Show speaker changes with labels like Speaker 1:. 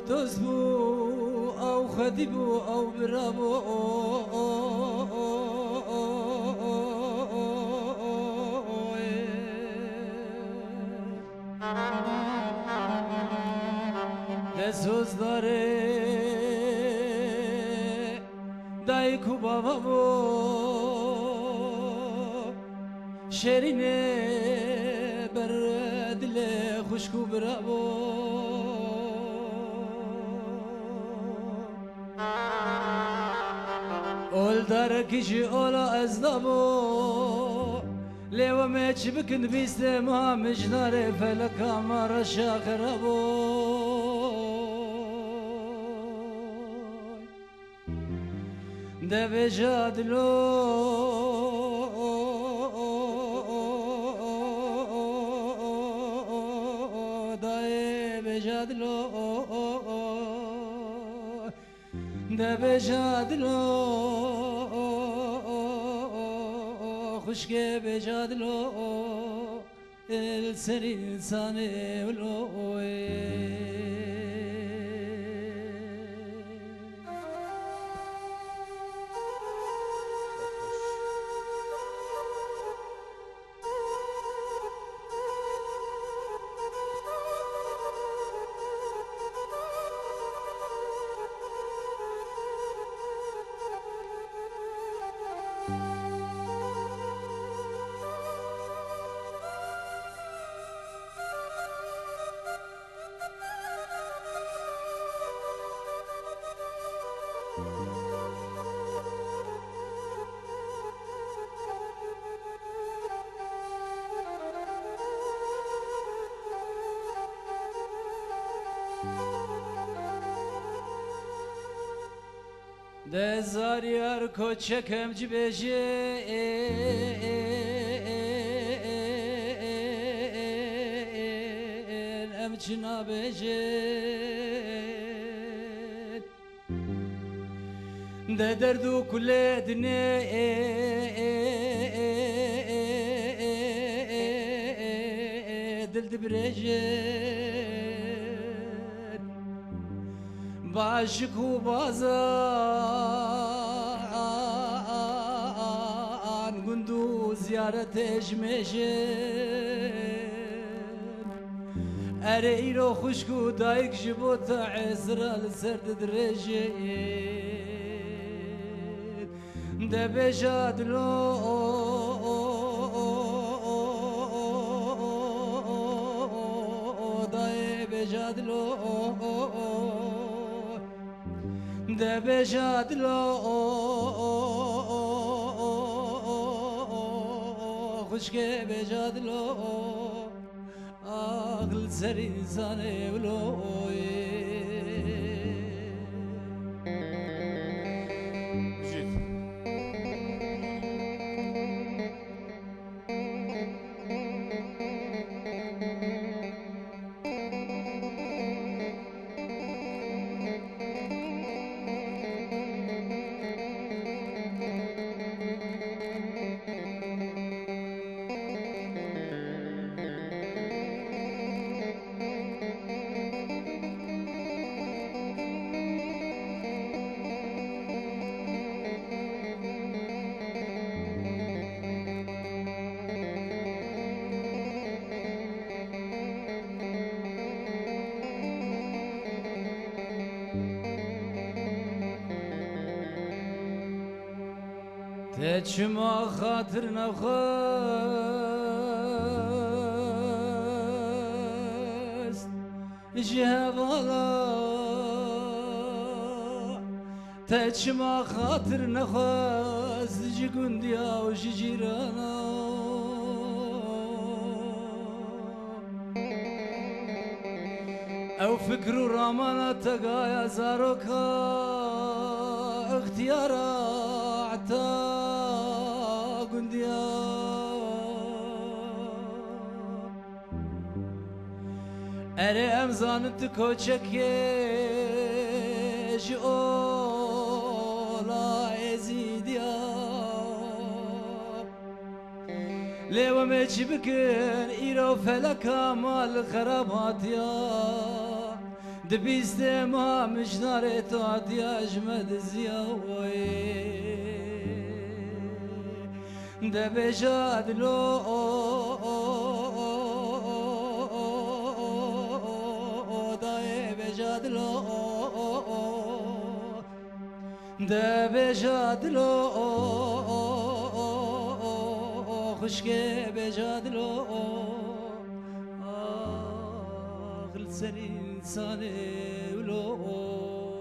Speaker 1: دوست بو او خدی بو او برابو دسوز داره دایکو بابا بو شرینه بر دل خوشکو برابو اول دار کشی اولا ازدابو لیو میچ بکن بیست ما مجنار فلکا مارا شاخرابو ده بجادلو دای بجادلو ده بجادلو خشك بجادلو السري لساني والقوي ده زاريار كوچكم جبجي امچنا بجي ده دردو كل دني دل دبرجي باشك وبازان قندو زيارة جميشن أريرو خشكو دايك جبوتا عزرا لسرد درجين ده بجادلو داي بجادلو ده بجادلو خشك بجادلو أغل سري زاني ولوي تجمع خاطر نخست جهة غلا تجمع خاطر نخست جقنديا وجيرانا او فكر رامانا تقايا زاروكا اختيارا عتا قنديا اري امزانت كوچك جولا ازيديا ليو مجبكن ايرو فلكا مال خرابات يا دبيست ما مش ناري تعد يا أجمد زياوي دبجاد لو داي بجاد لو دبجاد لو خشكي بجاد لو غلت سنين إنساني ولو